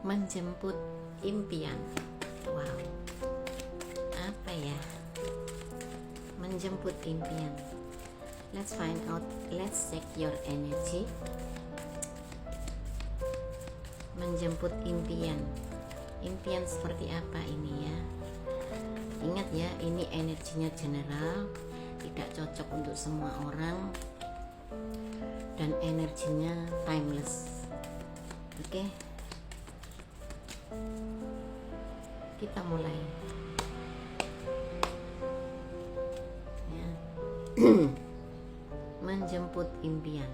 Menjemput impian. Wow, apa ya? Menjemput impian. Let's find out. Let's check your energy. Menjemput impian. Impian seperti apa ini ya? Ingat ya, ini energinya general, tidak cocok untuk semua orang, dan energinya timeless. Oke, kita mulai ya. Menjemput impian.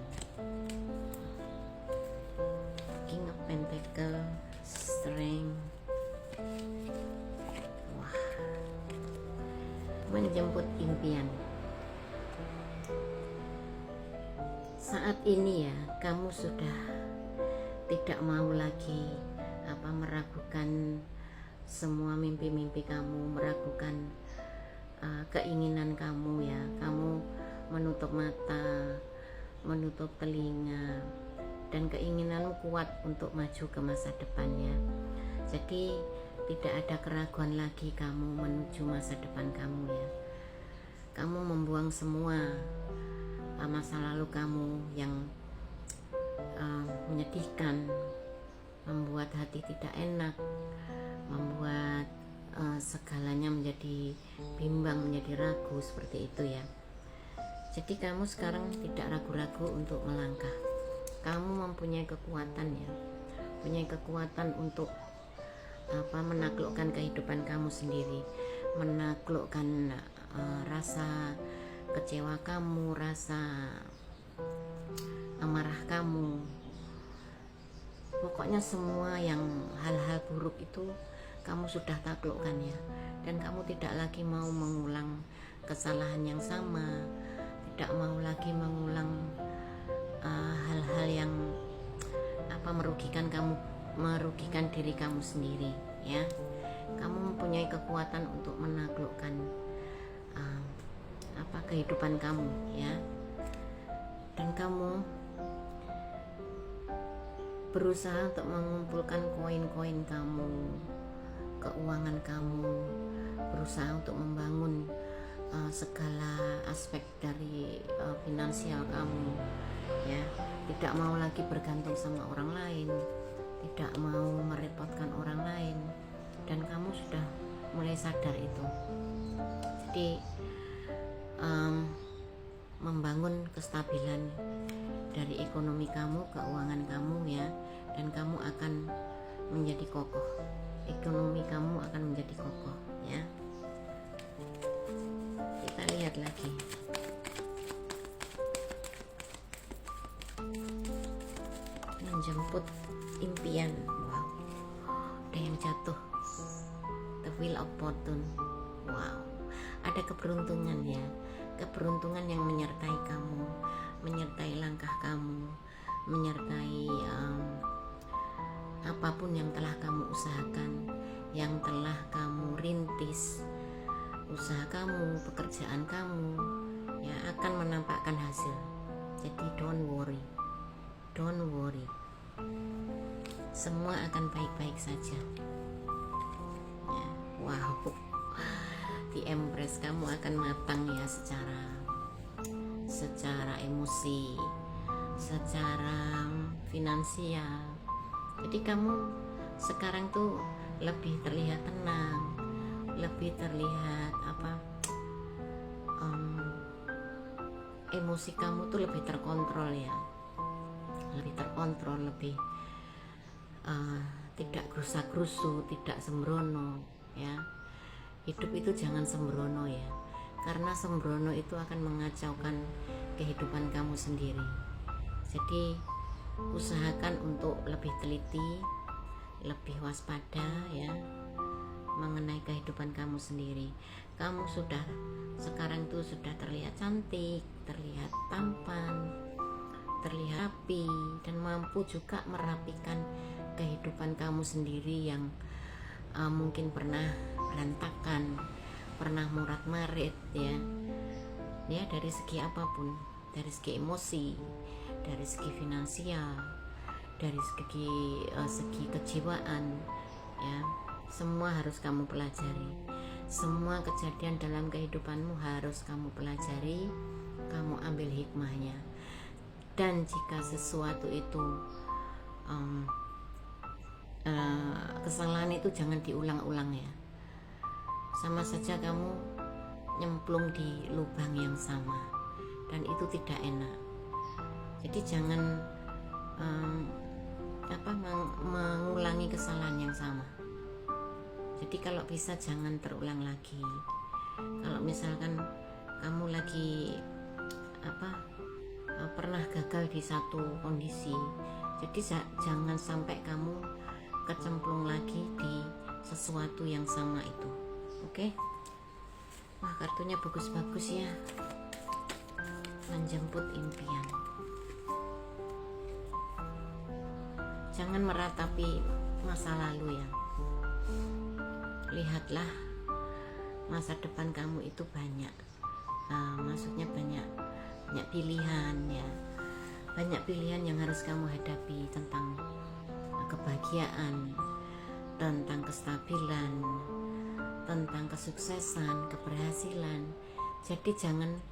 King of Pentacle, Strength. Wah, menjemput impian. Saat ini ya, kamu sudah tidak mau lagi meragukan semua mimpi-mimpi kamu, meragukan keinginan kamu ya. Kamu menutup mata, menutup telinga, dan keinginanmu kuat untuk maju ke masa depannya. Jadi tidak ada keraguan lagi kamu menuju masa depan kamu ya. Kamu membuang semua masa lalu kamu yang menyedihkan, membuat hati tidak enak, membuat segalanya menjadi bimbang, menjadi ragu, seperti itu ya. Jadi kamu sekarang tidak ragu-ragu untuk melangkah. Kamu mempunyai kekuatan ya, punya kekuatan untuk menaklukkan kehidupan kamu sendiri, menaklukkan rasa kecewa kamu, rasa amarah kamu. Pokoknya semua yang hal-hal buruk itu kamu sudah taklukkan ya, dan kamu tidak lagi mau mengulang kesalahan yang sama, tidak mau lagi mengulang hal-hal yang merugikan kamu, merugikan diri kamu sendiri ya. Kamu mempunyai kekuatan untuk menaklukkan kehidupan kamu ya, dan kamu berusaha untuk mengumpulkan koin-koin kamu, keuangan kamu, berusaha untuk membangun segala aspek dari finansial kamu ya. Tidak mau lagi bergantung sama orang lain, tidak mau merepotkan orang lain, dan kamu sudah mulai sadar itu. Jadi membangun kestabilan dari ekonomi kamu, keuangan kamu ya, dan kamu akan menjadi kokoh. Ekonomi kamu akan menjadi kokoh ya. Kita lihat lagi. Menjemput impian. Wow, ada yang jatuh. The Wheel of Fortune. Wow, ada keberuntungan ya, keberuntungan yang menyertai kamu, menyertai langkah kamu, menyertai apapun yang telah kamu usahakan, yang telah kamu rintis. Usaha kamu, pekerjaan kamu ya akan menampakkan hasil. Jadi don't worry, semua akan baik-baik saja ya. Wow, di Empress kamu akan matang ya, secara emosi, secara finansial. Jadi kamu sekarang tuh lebih terlihat tenang, lebih terlihat emosi kamu tuh lebih terkontrol ya, lebih terkontrol, lebih tidak gerusa-gerusu, tidak sembrono ya. Hidup itu jangan sembrono ya, karena sembrono itu akan mengacaukan kehidupan kamu sendiri. Jadi usahakan untuk lebih teliti, lebih waspada ya mengenai kehidupan kamu sendiri. Kamu sekarang tuh sudah terlihat cantik, terlihat tampan, terlihat rapi, dan mampu juga merapikan kehidupan kamu sendiri yang mungkin pernah berantakan, pernah morat-marit ya dari segi apapun, dari segi emosi, dari segi finansial, dari segi kejiwaan ya, semua harus kamu pelajari. Semua kejadian dalam kehidupanmu harus kamu pelajari, kamu ambil hikmahnya. Dan jika sesuatu itu kesalahan itu jangan diulang-ulang ya. Sama saja kamu nyemplung di lubang yang sama, dan itu tidak enak. Jadi jangan mengulangi kesalahan yang sama. Jadi kalau bisa jangan terulang lagi. Kalau misalkan kamu lagi pernah gagal di satu kondisi, jadi jangan sampai kamu kecemplung lagi di sesuatu yang sama itu. Oke? Wah, kartunya bagus-bagus ya. Menjemput impian. Jangan meratapi masa lalu ya. Lihatlah masa depan kamu itu banyak, maksudnya banyak pilihan ya, banyak pilihan yang harus kamu hadapi tentang kebahagiaan, tentang kestabilan, tentang kesuksesan, keberhasilan. Jadi jangan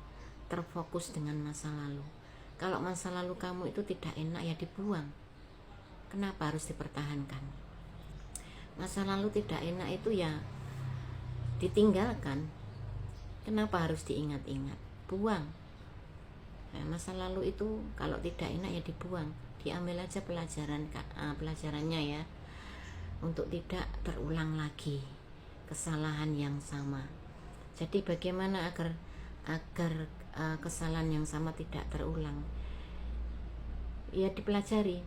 terfokus dengan masa lalu. Kalau masa lalu kamu itu tidak enak ya dibuang. Kenapa harus dipertahankan? Masa lalu tidak enak itu ya ditinggalkan. Kenapa harus diingat-ingat? Buang. Nah, masa lalu itu kalau tidak enak ya dibuang. Diambil aja pelajarannya ya, untuk tidak terulang lagi kesalahan yang sama. Jadi bagaimana agar kesalahan yang sama tidak terulang? Ya dipelajari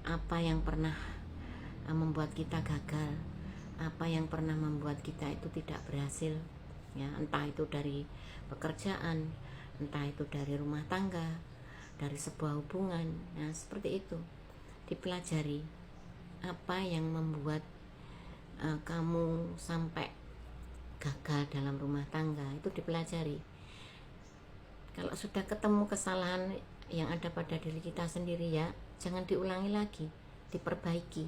apa yang pernah membuat kita gagal, apa yang pernah membuat kita itu tidak berhasil ya, entah itu dari pekerjaan, entah itu dari rumah tangga, dari sebuah hubungan. Nah, seperti itu dipelajari apa yang membuat kamu sampai gagal dalam rumah tangga, itu dipelajari. Kalau sudah ketemu kesalahan yang ada pada diri kita sendiri ya, jangan diulangi lagi, diperbaiki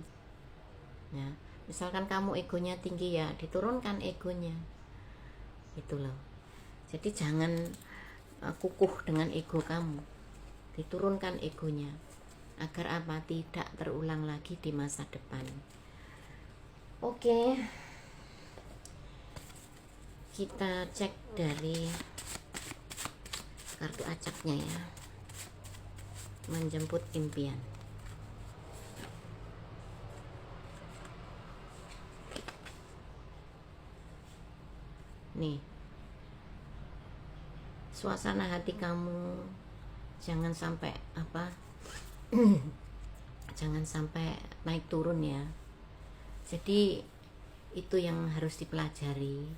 ya. Misalkan kamu egonya tinggi ya, diturunkan egonya itu loh. Jadi jangan kukuh dengan ego kamu, diturunkan egonya agar apa, tidak terulang lagi di masa depan. Oke, kita cek dari kartu acaknya ya. Menjemput impian. Nih, suasana hati kamu jangan sampai jangan sampai naik turun ya. Jadi itu yang harus dipelajari.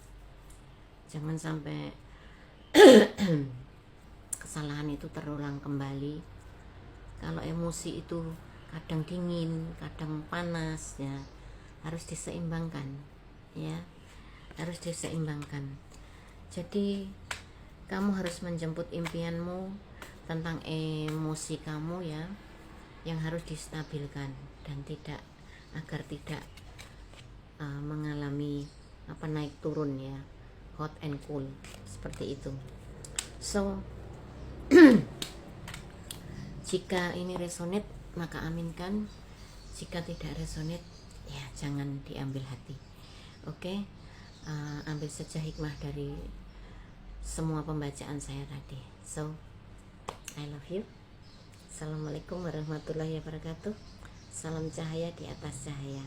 Jangan sampai kesalahan itu terulang kembali. Kalau emosi itu kadang dingin, kadang panas ya, harus diseimbangkan ya, harus diseimbangkan. Jadi kamu harus menjemput impianmu tentang emosi kamu ya, yang harus distabilkan dan agar tidak mengalami naik turun ya, hot and cool seperti itu. So jika ini resonate maka aminkan, jika tidak resonate ya jangan diambil hati. Oke? Ambil saja hikmah dari semua pembacaan saya tadi. So I love you. Assalamualaikum warahmatullahi wabarakatuh. Salam cahaya di atas cahaya.